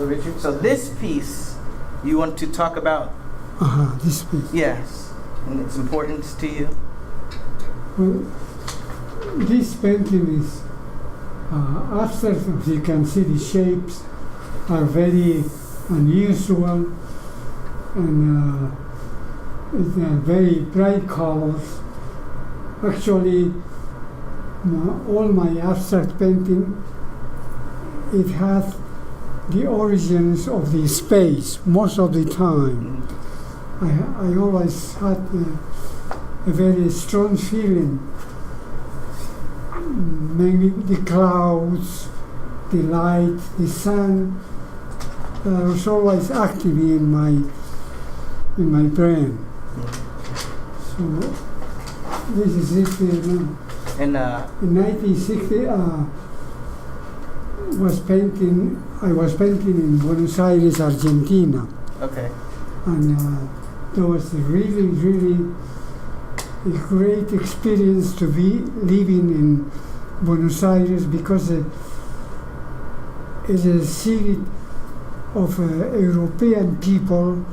Brother Richard. So this piece you want to talk about? This piece. Yes, and its importance to you. Well, this painting is abstract. As you can see, the shapes are very unusual, and it's very bright colors. Actually, all my abstract painting, it has the origins of the space most of the time. I always had a very strong feeling. Maybe the clouds, the light, the sun was always active in my brain. So this is it here now. And in 1960, I was painting in Buenos Aires, Argentina. Okay. And there was a really a great experience to be living in Buenos Aires, because it is a city of European people.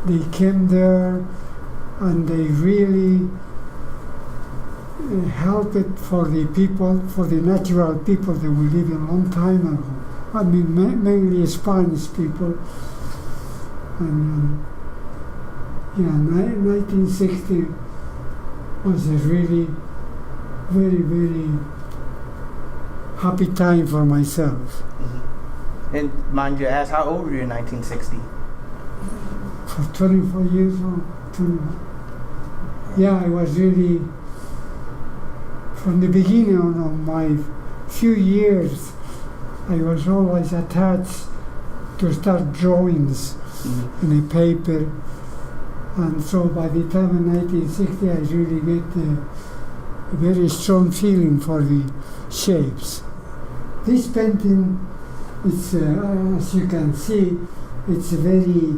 They came there and they really helped it for the people, for the natural people that were living a long time ago. I mean, mainly Spanish people. And 1960 was a really very happy time for myself. Mm-hmm. And mind you, ask, how old were you in 1960? For 24 years old. 21. Yeah, I was really, from the beginning of my few years, I was always attached to start drawings in a paper. And so by the time in 1960, I really get a very strong feeling for the shapes. This painting, it's, as you can see, it's very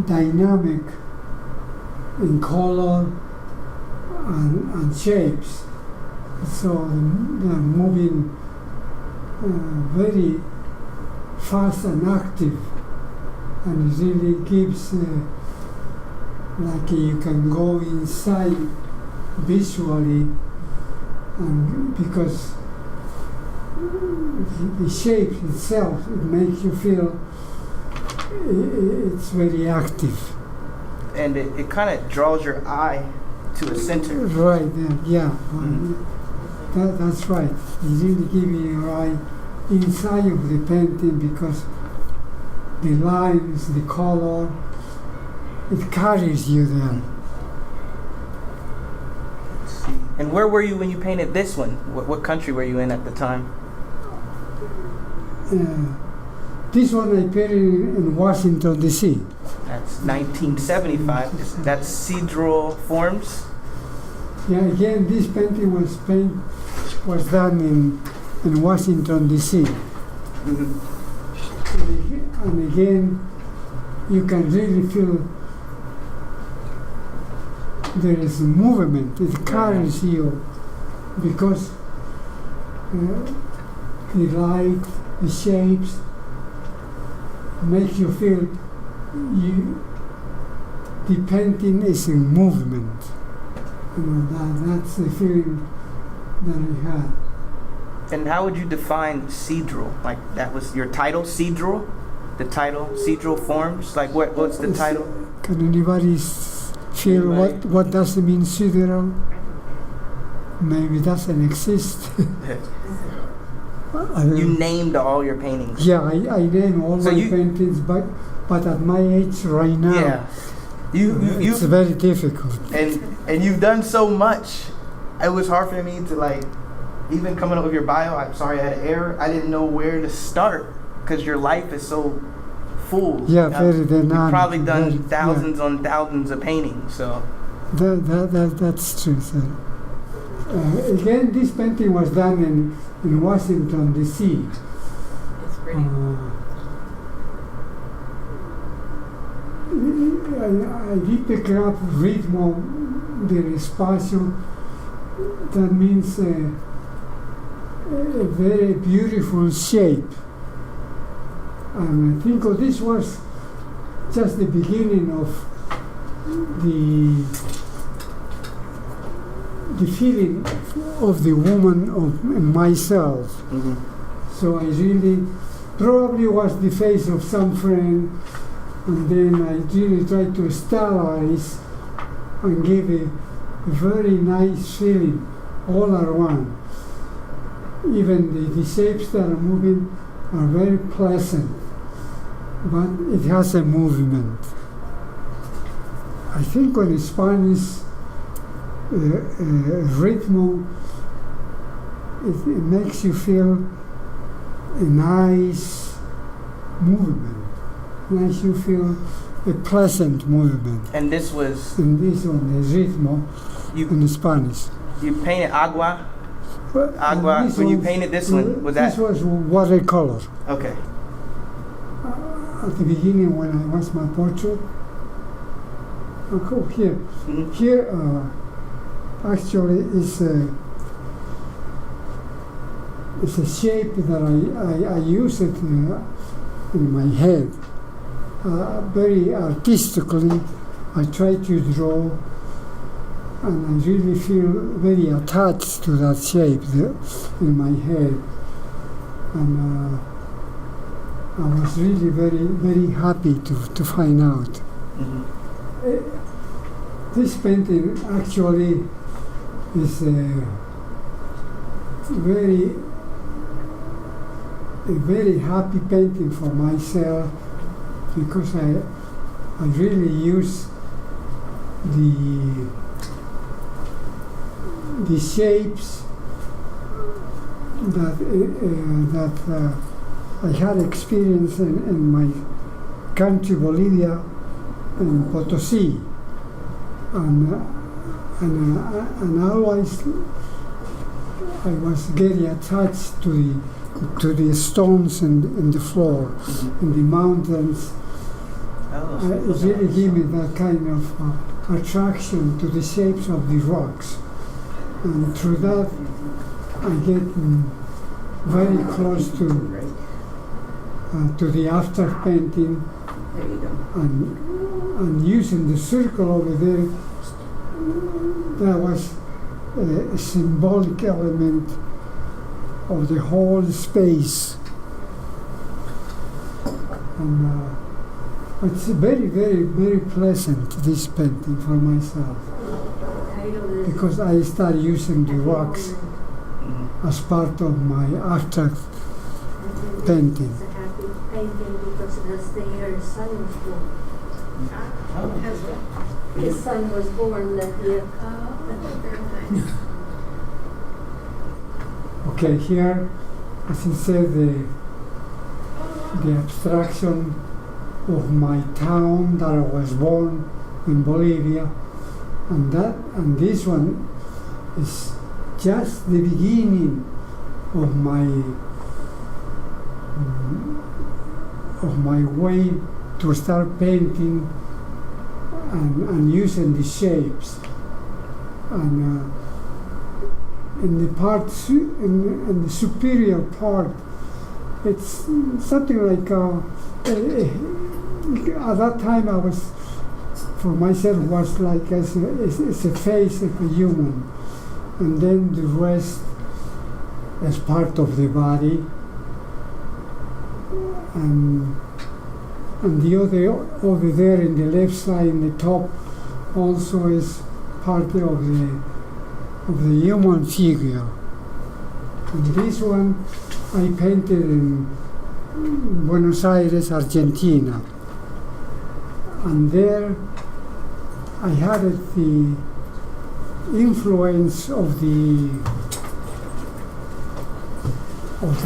dynamic in color and shapes. So they're moving very fast and active, and it really gives like you can go inside visually, and because the shape itself, it makes you feel it's very active. And it kind of draws your eye to a center. Right, yeah. That's right. It really gives you your eye inside of the painting, because the lines, the color, it carries you there. Let's see. And where were you when you painted this one? What country were you in at the time? This one I painted in Washington, D.C. That's 1975. That's cathedral forms. Yeah, again, this painting was done in Washington, D.C. Mm-hmm. And again, you can really feel there is a movement. It carries you, because the light, the shapes, make you feel the painting is in movement. That's the feeling that I had. And how would you define cathedral? Like, that was your title, cathedral? The title, cathedral forms? Like, what's the title? Can anybody feel what does it mean, cathedral? Maybe it doesn't exist. You named all your paintings. Yeah, I named all my paintings, but at my age right now, it's very difficult. And you've done so much. It was hard for me to, like, even coming up with your bio. I'm sorry, I had an error. I didn't know where to start, because your life is so full. Yeah, very dynamic. You've probably done thousands on thousands of paintings. So that's true, sir. Again, this painting was done in Washington, D.C. It's pretty. I did pick up ritmo del espacio. That means a very beautiful shape. And I think this was just the beginning of the feeling of the woman of myself. Mm-hmm. So I really probably was the face of some friend, and then I really tried to stylize and give a very nice feeling all around. Even the shapes that are moving are very pleasant, but it has a movement. I think when Spanish rhythm, it makes you feel a nice movement, makes you feel a pleasant movement. And this was And this one, the ritmo in Spanish. you painted agua. But Agua. this When you was- painted this one, was that This was watercolor. okay? At the beginning, when I was my portrait, oh, here. Mm-hmm. Here, actually, is a shape that I use it in my head. Very artistically, I try to draw, and I really feel very attached to that shape in my head. And I was really very, very happy to find out. Mm-hmm. This painting actually is a very happy painting for myself, because I really use the shapes that I had experience in my country, Bolivia, and Potosí, and always I was very attached to the stones in the floor, in the mountains. It really gave me that kind of attraction to the shapes of the rocks, and through that I get very close to the after painting. There you go. And using the circle over there, that was a symbolic element of the whole space. And it's very, very, very pleasant, this painting for myself, because I start using the rocks as part of my abstract painting. It's a happy painting because that's the year his son was born. His son was born that year. Very nice. Okay, here, as I said, the abstraction of my town that I was born in Bolivia, and this one is just the beginning of my way to start painting and using the shapes. And in the superior part, it's something like at that time I was, for myself, was like as a face of a human, and then the rest as part of the body, and the other over there in the left side in the top also is part of the human figure. And this one I painted in Buenos Aires, Argentina, and there I had the influence of the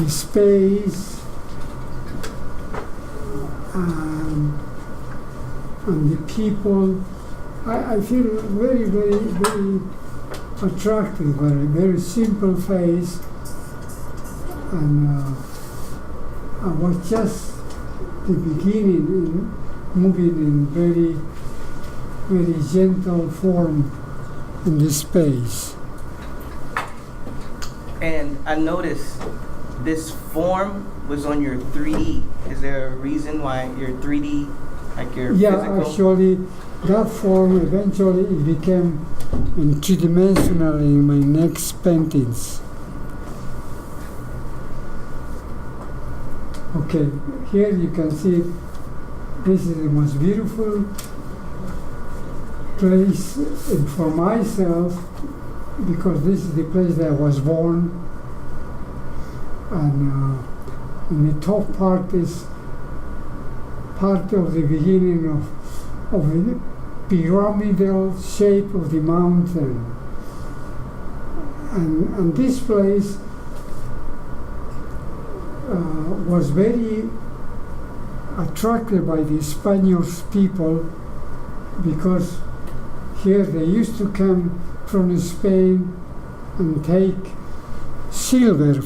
space and the people. I feel very, very, very attractive, very simple face, and I was just the beginning in moving in very, very gentle form in this space. And I noticed this form was on your 3D. Is there a reason why your 3D, like your physical? Actually, that form eventually it became in three-dimensional in my next paintings. Okay, here you can see this is the most beautiful place for myself because this is the place that I was born, and the top part is part of the beginning of the pyramidal shape of the mountain, and this place was very attracted by the Spanish people because here they used to come from Spain and take silver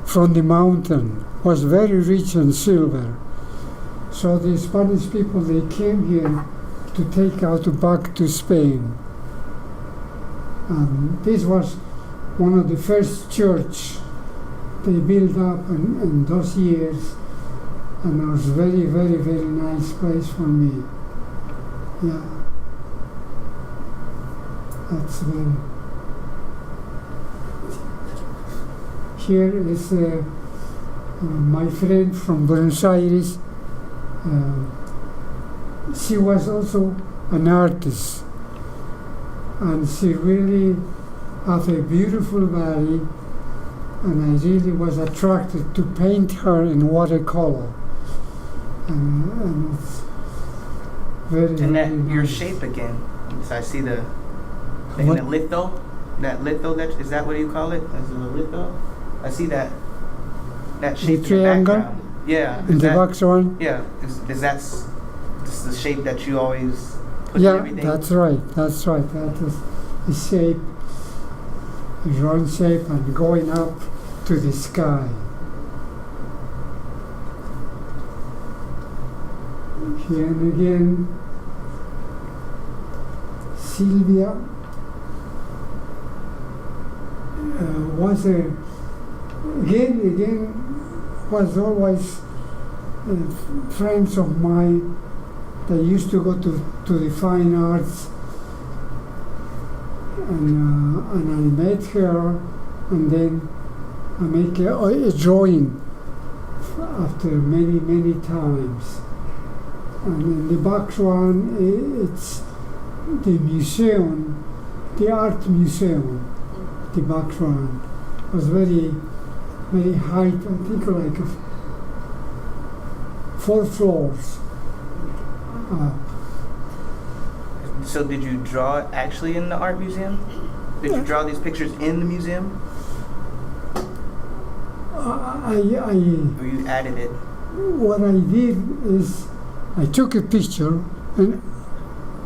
from the mountain. It was very rich in silver. So the Spanish people, they came here to take out back to Spain. And this was one of the first church they built up in those years, and it was very, very, very nice place for me. Yeah. That's when. Here is my friend from Buenos Aires. She was also an artist, and she really had a beautiful body, and I really was attracted to paint her in watercolor. And it's very, and that very your nice. shape again. So I see the What? litho. That litho, is that what you call it? Is it a litho? I see that shape in the triangle? background. Yeah. In is the that- box one? Yeah. Is that this the shape that you always put in Yeah, everything? that's right. That is the shape, the round shape, and going up to the sky. Here and again, Sylvia was was always friends of mine. They used to go to the fine arts, and I met her, and then I make a drawing after many times. And in the box one, it's the museum, the art museum. The box one was very high, I think like 4 floors up. So did you draw it actually in the art museum? Did you draw these pictures in the museum? Or you added it? What I did is I took a picture and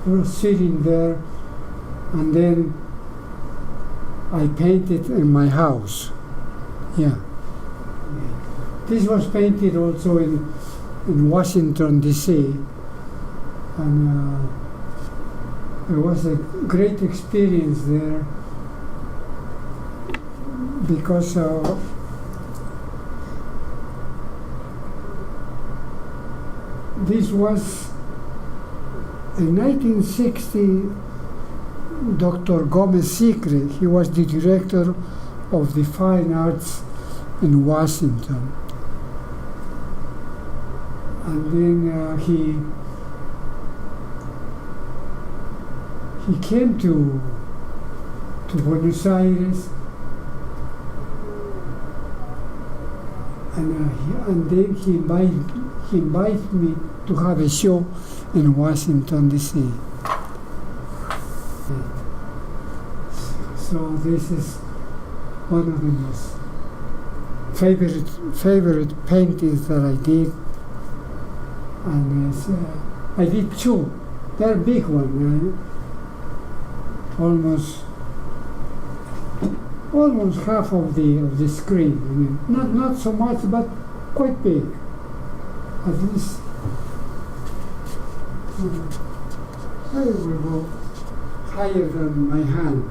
I was sitting there, and then I painted in my house. Yeah. This was painted also in Washington, D.C. And it was a great experience there because this was in 1960. Dr. Gomez Sicre, he was the director of the fine arts in Washington. And then he came to Buenos Aires, and then he invited me to have a show in Washington, D.C. So this is one of the most favorite paintings that I did, and I did 2. They're big one, almost half of the screen. I mean, not so much, but quite big. At least I will go higher than my hand.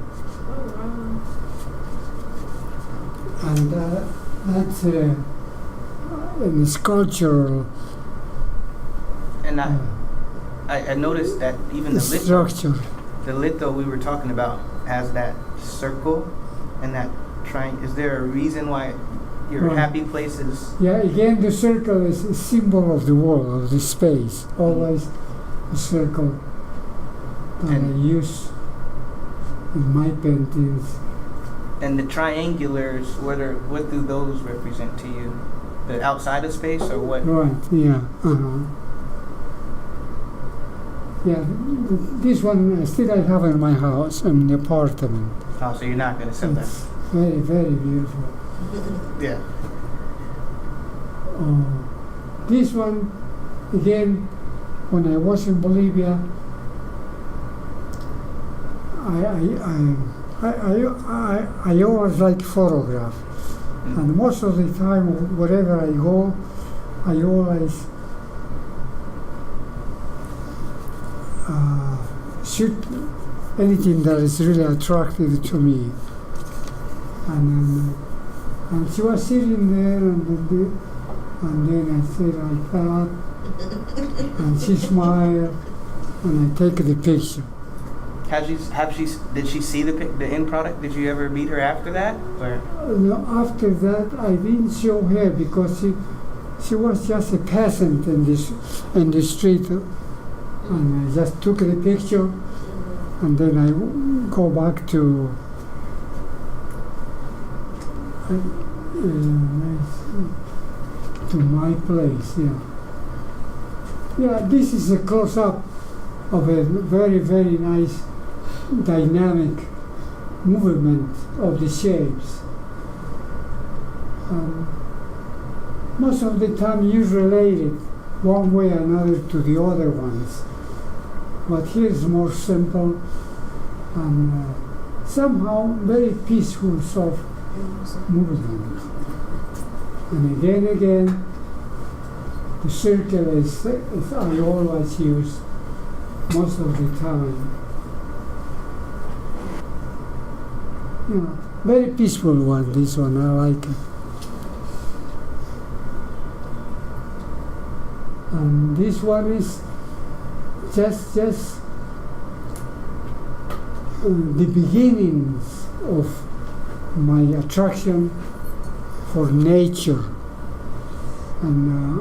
And That's in the sculptural And I noticed that even structure. the litho we were talking about has that circle and that triangle. Is there a reason why your Right. happy place is? Yeah, again, the circle is a symbol of the world, of the space. Always a circle that I use in my paintings. And the triangulars, what do those represent to you? The outside of space or what? Right, yeah. Yeah, this one still I have in my house, in the apartment. Oh, so you're not going to sell that? It's very, very beautiful. Yeah. This one, again, when I was in Bolivia, I always like photograph, and most of the time, wherever I go, I always shoot anything that is really attractive to me. And she was sitting there, and then I said like that, and she smiled, and I take the picture. Did she see the end product? Did you ever meet her after that? Or? No, after that, I didn't show her because she was just a peasant in the street, and I just took the picture, and then I go back to my place. Yeah, this is a close-up of a very, very nice dynamic movement of the shapes. Most of the time you relate it one way or another to the other ones, but here is more simple and somehow very peaceful, soft movement. And again, the circle is I always use most of the time. Very peaceful one, this one, I like it. And this one is just the beginnings of my attraction for nature. And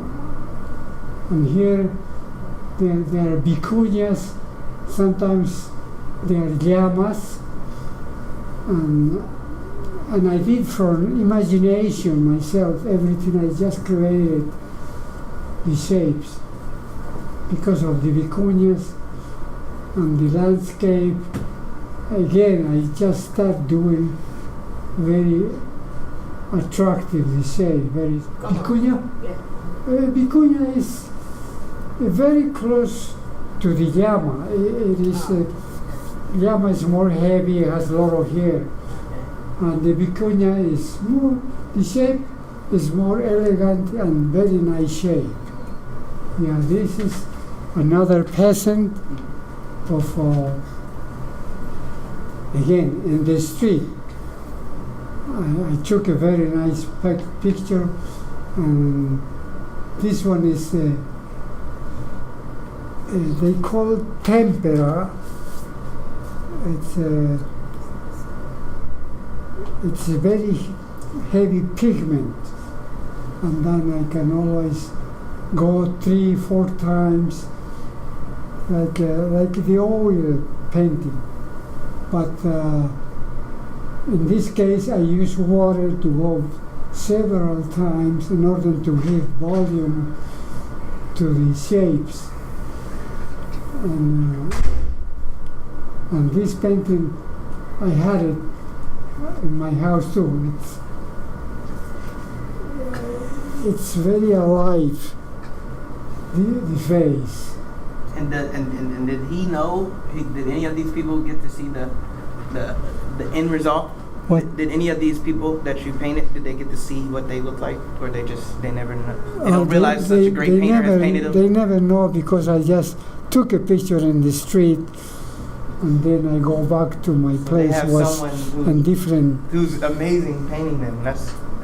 here there are vicuñas, sometimes they are llamas, and I did from imagination myself everything. I just created the shapes because of the vicuñas and the landscape. Again, I just start doing very attractive the shape. Very vicuña. Vicuña is very close to the llama. It is llama is more heavy, it has a lot of hair, and the vicuña is more. The shape is more elegant and very nice shape. Yeah, this is another peasant of again in the street. I took a very nice picture, and this one is they call it tempera. It's a very heavy pigment, and then I can always go 3-4 times like the oil painting. But in this case, I use water to go several times in order to give volume to the shapes. And this painting, I had it in my house too. It's very alive, the face. And did he know? Did any of these people get to see the end result? What? Did any of these people that you painted, did they get to see what they look like, or they never know? They don't realize such a great painter has painted them? They never know because I just took a picture in the street, and then I go back to my place. They have someone and different. Who's amazing painting them.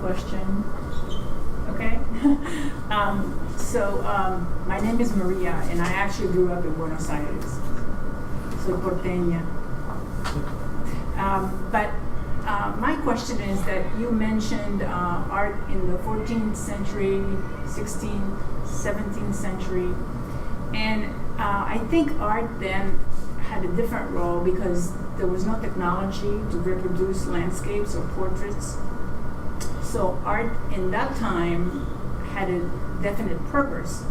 question. Okay? My name is Maria, and I actually grew up in Buenos Aires. Soy porteña. My question is that you mentioned art in the 14th century, 16th, 17th century, and I think art then had a different role because there was no technology to reproduce landscapes or portraits. So art in that time had a definite purpose.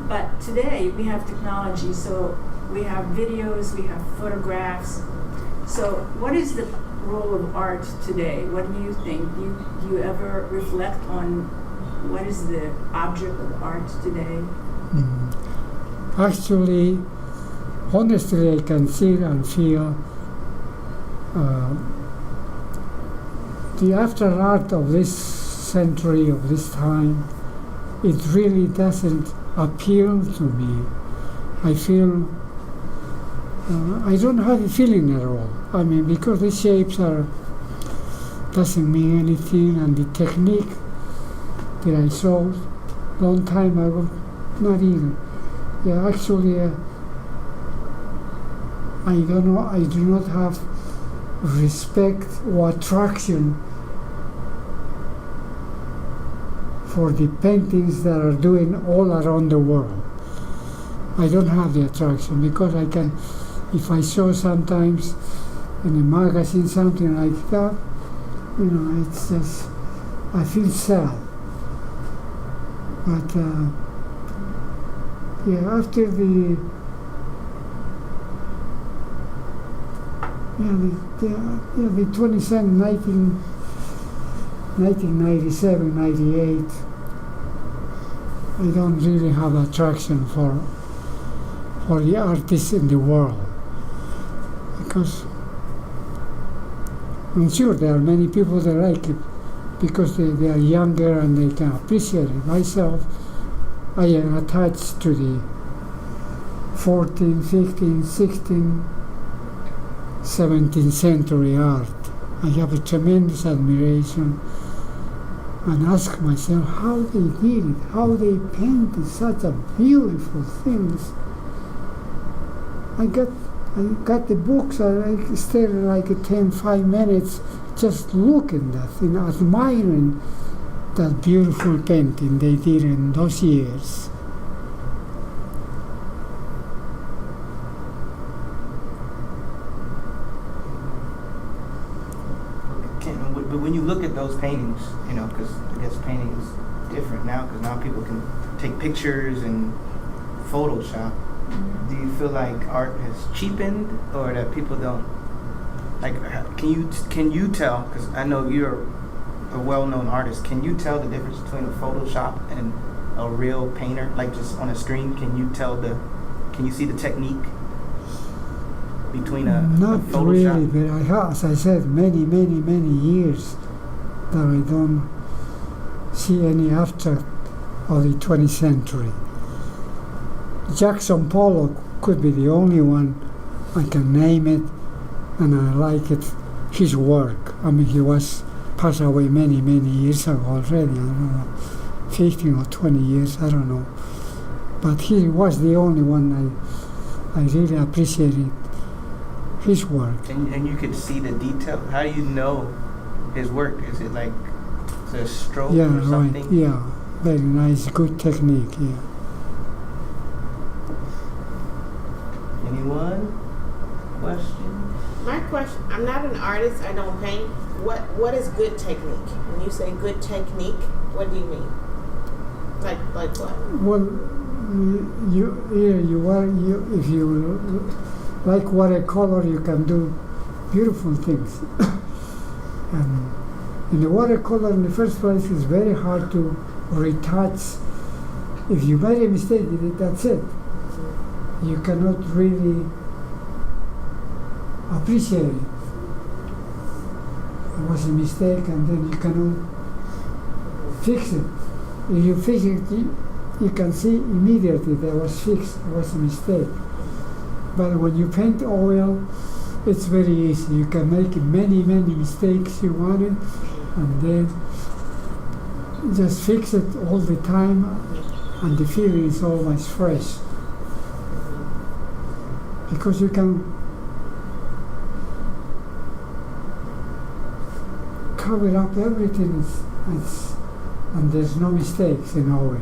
But today we have technology, so we have videos, we have photographs. So what is the role of art today? What do you think? Do you ever reflect on what is the object of art today? Actually, honestly, I can see and feel the after art of this century, of this time, it really doesn't appeal to me. I feel I don't have a feeling at all. I mean, because the shapes doesn't mean anything, and the technique that I saw long time ago, not even. Yeah, actually, I don't know. I do not have respect or attraction for the paintings that are doing all around the world. I don't have the attraction because I can. If I saw sometimes in a magazine something like that, it's just, I feel sad. But after the 22nd, 1997, 98, I don't really have attraction for the artists in the world. Because I'm sure there are many people that like it because they are younger and they can appreciate it. Myself, I am attached to the 14th, 15th, 16th, 17th century art. I have a tremendous admiration and ask myself how they did it, how they painted such a beautiful things. I got the books, I stayed like 5 minutes just looking at it, admiring that beautiful painting they did in those years. But when you look at those paintings, because I guess painting is different now, because now people can take pictures and Photoshop. Do you feel like art has cheapened, or that people don't like? Can you tell? Because I know you're a well-known artist. Can you tell the difference between a Photoshop and a real painter? Like just on a screen, can you tell Can you see the technique between a Not Photoshop? really, but I have, as I said, many years that I don't see any abstract of the 20th century. Jackson Pollock could be the only one I can name it, and I like it, his work. I mean, he was passed away many years ago already, I don't know, 15 or 20 years, I don't know. But he was the only one I really appreciated his work. And you could see the detail. How do you know his work? Is it like a stroke or something? Right, yeah, very nice, good technique, yeah. Anyone? Question? My question, I'm not an artist, I don't paint. What is good technique? When you say good technique, what do you mean? Like what? Well, if you like watercolor, you can do beautiful things. And in the watercolor, in the first place, it's very hard to retouch. If you made a mistake, that's it. You cannot really appreciate it. It was a mistake, and then you cannot fix it. If you fix it, you can see immediately that was fixed, it was a mistake. But when you paint oil, it's very easy. You can make many mistakes you wanted, and then just fix it all the time, and the feeling is always fresh. Because you can cover up everything, and there's no mistakes in oil.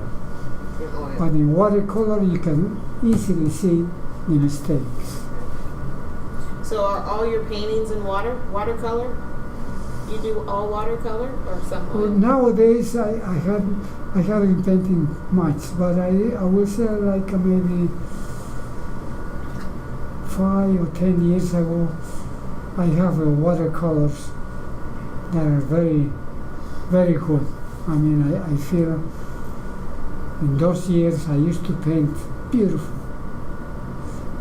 In oil. But in watercolor, you can easily see the mistakes. So are all your paintings in watercolor? You do all watercolor or some Well, oil? nowadays, I haven't painted much, but I will say like maybe 5 or 10 years ago, I have watercolors that are very, very good. I mean, I feel in those years I used to paint beautiful.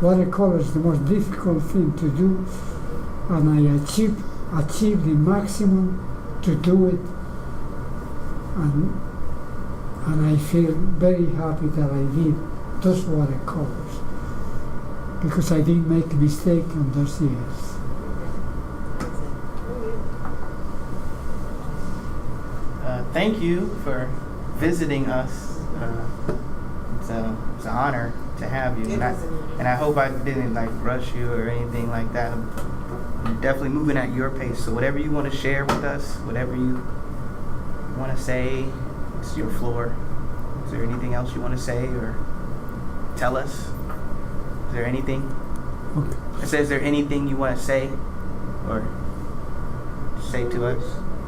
Watercolor is the most difficult thing to do, and I achieved the maximum to do it, and I feel very happy that I did those watercolors, because I didn't make a mistake on those years. Thank you for visiting us. It's an honor to have you, It and is an honor. I hope I didn't like rush you or anything like that. I'm definitely moving at your pace. So whatever you want to share with us, whatever you want to say, it's your floor. Is there anything else you want to say or tell us? Is there anything? Okay. It says, is there anything you want to say or say to us?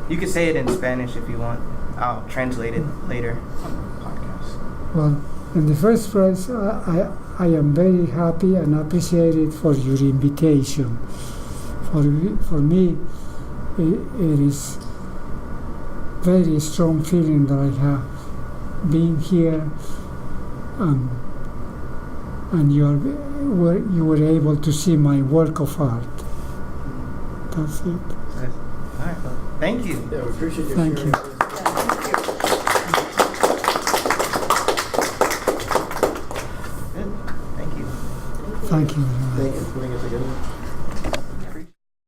You can say it in Spanish if you want. I'll translate it later on the podcast. Well, in the first place, I am very happy and appreciated for your invitation. For me, it is very strong feeling that I have been here, and you were able to see my work of art. That's it. All right, well, thank you. Yeah, we appreciate you Thank sharing you. this. Good. Thank you. Thank you very much. Thank you for putting it together.